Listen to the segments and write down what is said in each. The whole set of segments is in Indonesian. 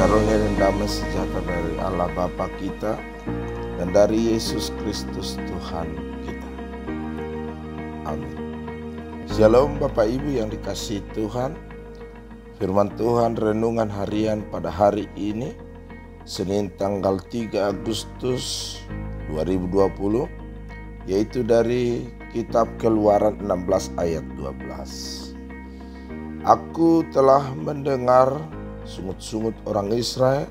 karunia dan damai sejahtera dari Allah Bapa kita dan dari Yesus Kristus Tuhan kita. Amin. Shalom Bapak Ibu yang dikasihi Tuhan. Firman Tuhan renungan harian pada hari ini, Senin tanggal 3 Agustus 2020, yaitu dari kitab Keluaran 16 ayat 12. Aku telah mendengar sungut-sungut orang Israel,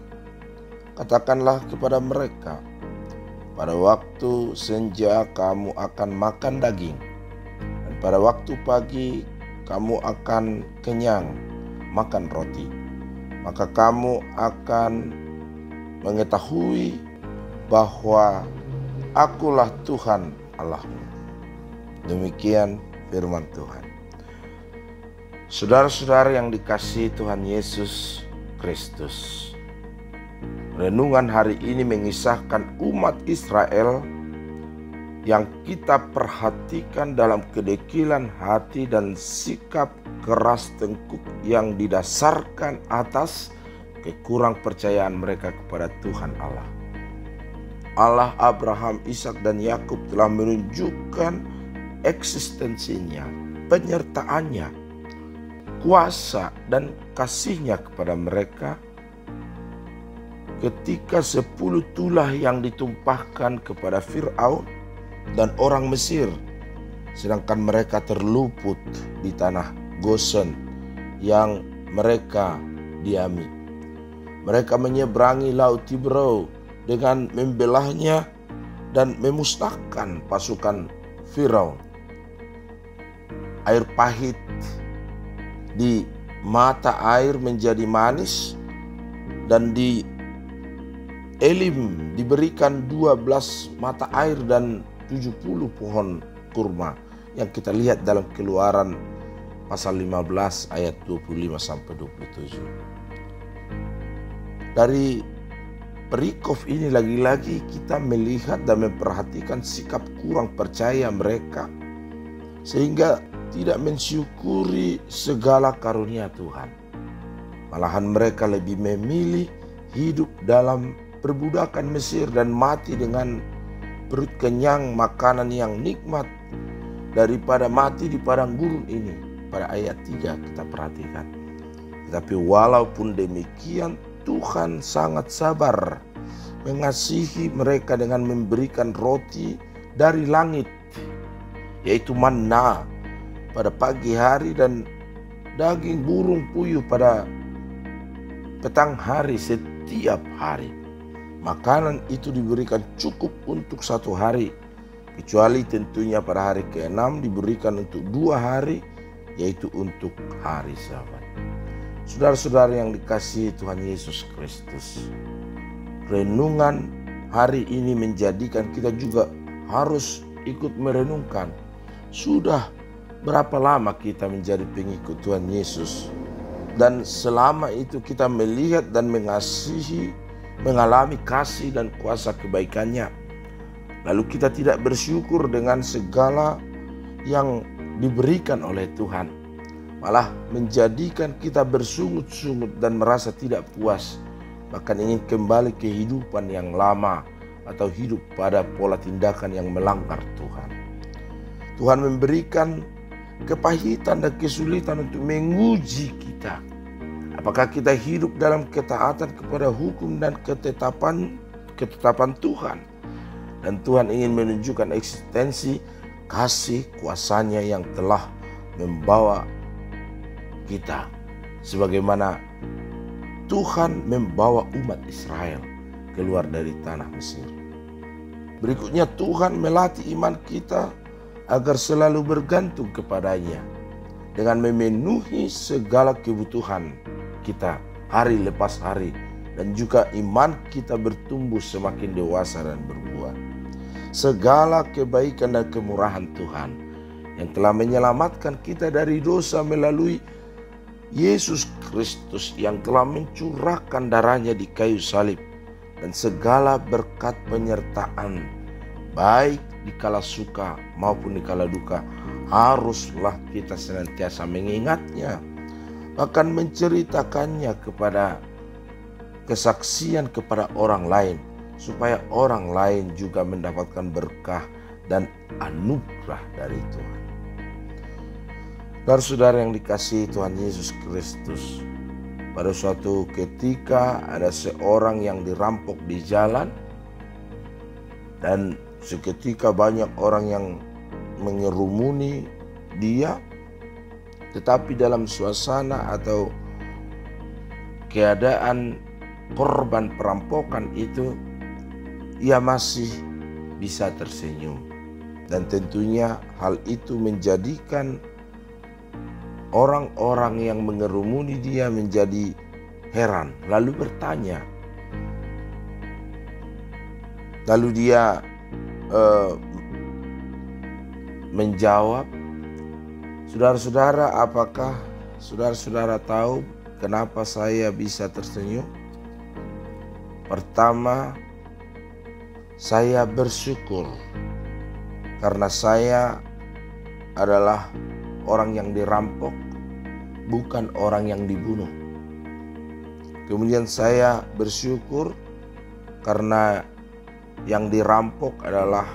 katakanlah kepada mereka, pada waktu senja kamu akan makan daging, dan pada waktu pagi kamu akan kenyang makan roti. Maka kamu akan mengetahui bahwa akulah Tuhan Allahmu. Demikian firman Tuhan. Saudara-saudara yang dikasihi Tuhan Yesus Kristus, renungan hari ini mengisahkan umat Israel yang kita perhatikan dalam kedekilan hati dan sikap keras tengkuk yang didasarkan atas kekurang percayaan mereka kepada Tuhan Allah. Allah Abraham, Ishak dan Yakub telah menunjukkan eksistensinya, penyertaannya, kuasa dan kasihnya kepada mereka ketika 10 tulah yang ditumpahkan kepada Fir'aun dan orang Mesir, sedangkan mereka terluput di tanah Gosen yang mereka diami. Mereka menyeberangi Laut Tiberau dengan membelahnya dan memusnahkan pasukan Firaun. Air pahit di mata air menjadi manis, dan di Elim diberikan 12 mata air dan 70 pohon kurma yang kita lihat dalam Keluaran pasal 15 ayat 25-27. Dari perikop ini lagi-lagi kita melihat dan memperhatikan sikap kurang percaya mereka, sehingga tidak mensyukuri segala karunia Tuhan. Malahan mereka lebih memilih hidup dalam perbudakan Mesir dan mati dengan perut kenyang makanan yang nikmat daripada mati di padang gurun ini. Pada ayat 3 kita perhatikan. Tetapi walaupun demikian, Tuhan sangat sabar mengasihi mereka dengan memberikan roti dari langit, yaitu manna pada pagi hari dan daging burung puyuh pada petang hari setiap hari. Makanan itu diberikan cukup untuk 1 hari, kecuali tentunya pada hari ke-6 diberikan untuk 2 hari, yaitu untuk hari Sabat. Saudara-saudara yang dikasihi Tuhan Yesus Kristus, renungan hari ini menjadikan kita juga harus ikut merenungkan, sudah berapa lama kita menjadi pengikut Tuhan Yesus, dan selama itu kita melihat dan mengasihi, mengalami kasih dan kuasa kebaikannya. Lalu kita tidak bersyukur dengan segala yang diberikan oleh Tuhan, malah menjadikan kita bersungut-sungut dan merasa tidak puas, bahkan ingin kembali ke kehidupan yang lama atau hidup pada pola tindakan yang melanggar Tuhan. Tuhan memberikan kepahitan dan kesulitan untuk menguji kita. Apakah kita hidup dalam ketaatan kepada hukum dan ketetapan Tuhan? Dan Tuhan ingin menunjukkan eksistensi kasih kuasanya yang telah membawa kita, sebagaimana Tuhan membawa umat Israel keluar dari tanah Mesir. Berikutnya, Tuhan melatih iman kita agar selalu bergantung kepadanya dengan memenuhi segala kebutuhan kita hari lepas hari, dan juga iman kita bertumbuh semakin dewasa dan berbuah. Segala kebaikan dan kemurahan Tuhan yang telah menyelamatkan kita dari dosa melalui Yesus Kristus yang telah mencurahkan darahnya di kayu salib, dan segala berkat penyertaan baik di kala suka maupun di kala duka, haruslah kita senantiasa mengingatnya, bahkan menceritakannya kepada kesaksian kepada orang lain, supaya orang lain juga mendapatkan berkah dan anugerah dari Tuhan. Saudara-saudara yang dikasihi Tuhan Yesus Kristus, pada suatu ketika ada seorang yang dirampok di jalan, dan seketika banyak orang yang mengerumuni dia, tetapi dalam suasana atau keadaan korban perampokan itu, ia masih bisa tersenyum. Dan tentunya hal itu menjadikan orang-orang yang mengerumuni dia menjadi heran, lalu bertanya. Lalu dia menjawab, "Saudara-saudara, apakah saudara-saudara tahu kenapa saya bisa tersenyum? Pertama, saya bersyukur karena saya adalah orang yang dirampok, bukan orang yang dibunuh. Kemudian saya bersyukur karena yang dirampok adalah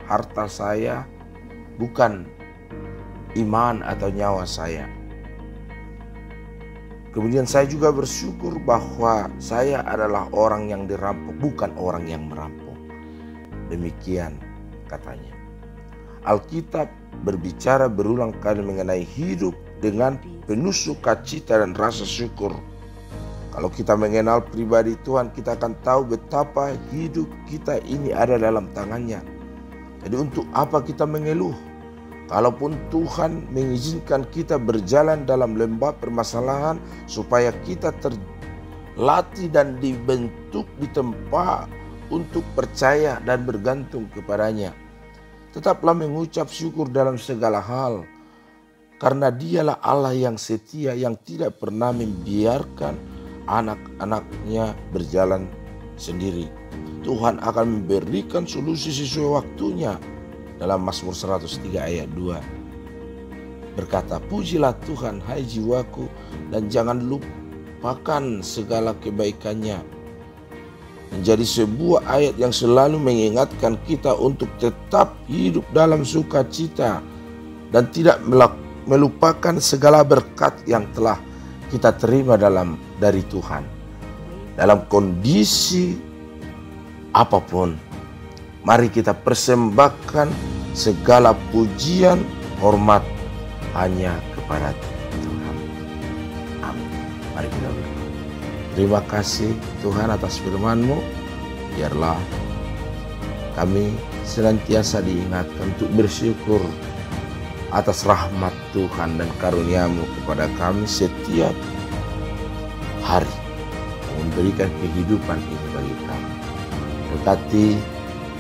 harta saya, bukan iman atau nyawa saya. Kemudian saya juga bersyukur bahwa saya adalah orang yang dirampok, bukan orang yang merampok." Demikian katanya. Alkitab berbicara berulang kali mengenai hidup dengan penuh sukacita dan rasa syukur. Kalau kita mengenal pribadi Tuhan, kita akan tahu betapa hidup kita ini ada dalam tangannya. Jadi untuk apa kita mengeluh? Kalaupun Tuhan mengizinkan kita berjalan dalam lembah permasalahan, supaya kita terlatih dan dibentuk di tempat untuk percaya dan bergantung kepadanya. Tetaplah mengucap syukur dalam segala hal, karena Dialah Allah yang setia, yang tidak pernah membiarkan anak-anaknya berjalan sendiri. Tuhan akan memberikan solusi sesuai waktunya. Dalam Mazmur 103 ayat 2 berkata, "Pujilah Tuhan hai jiwaku, dan jangan lupakan segala kebaikannya." Menjadi sebuah ayat yang selalu mengingatkan kita untuk tetap hidup dalam sukacita dan tidak melupakan segala berkat yang telah kita terima dari Tuhan. Dalam kondisi apapun, mari kita persembahkan segala pujian, hormat hanya kepada Tuhan. Amin. Mari kita berdoa. Terima kasih Tuhan atas firman-Mu. Biarlah kami senantiasa diingatkan untuk bersyukur atas rahmat Tuhan dan karunia-Mu kepada kami setiap hari, memberikan kehidupan ini bagi kami. Berkati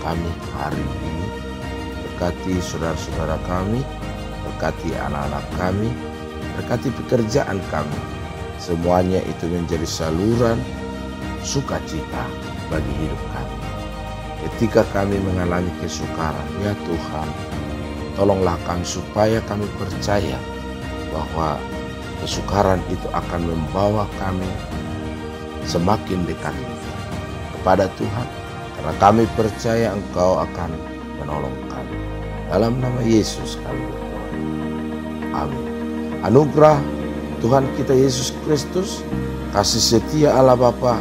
kami hari ini, berkati saudara-saudara kami, berkati anak-anak kami, berkati pekerjaan kami. Semuanya itu menjadi saluran sukacita bagi hidup kami. Ketika kami mengalami kesukaran, ya Tuhan, tolonglah kami supaya kami percaya bahwa kesukaran itu akan membawa kami semakin dekat kepada Tuhan. Karena kami percaya Engkau akan menolong kami. Dalam nama Yesus kami berdoa. Amin. Anugerah Tuhan kita Yesus Kristus, kasih setia Allah Bapa,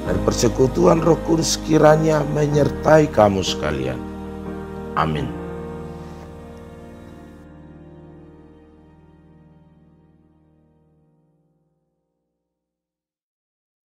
dan persekutuan Roh Kudus kiranya menyertai kamu sekalian. Amin.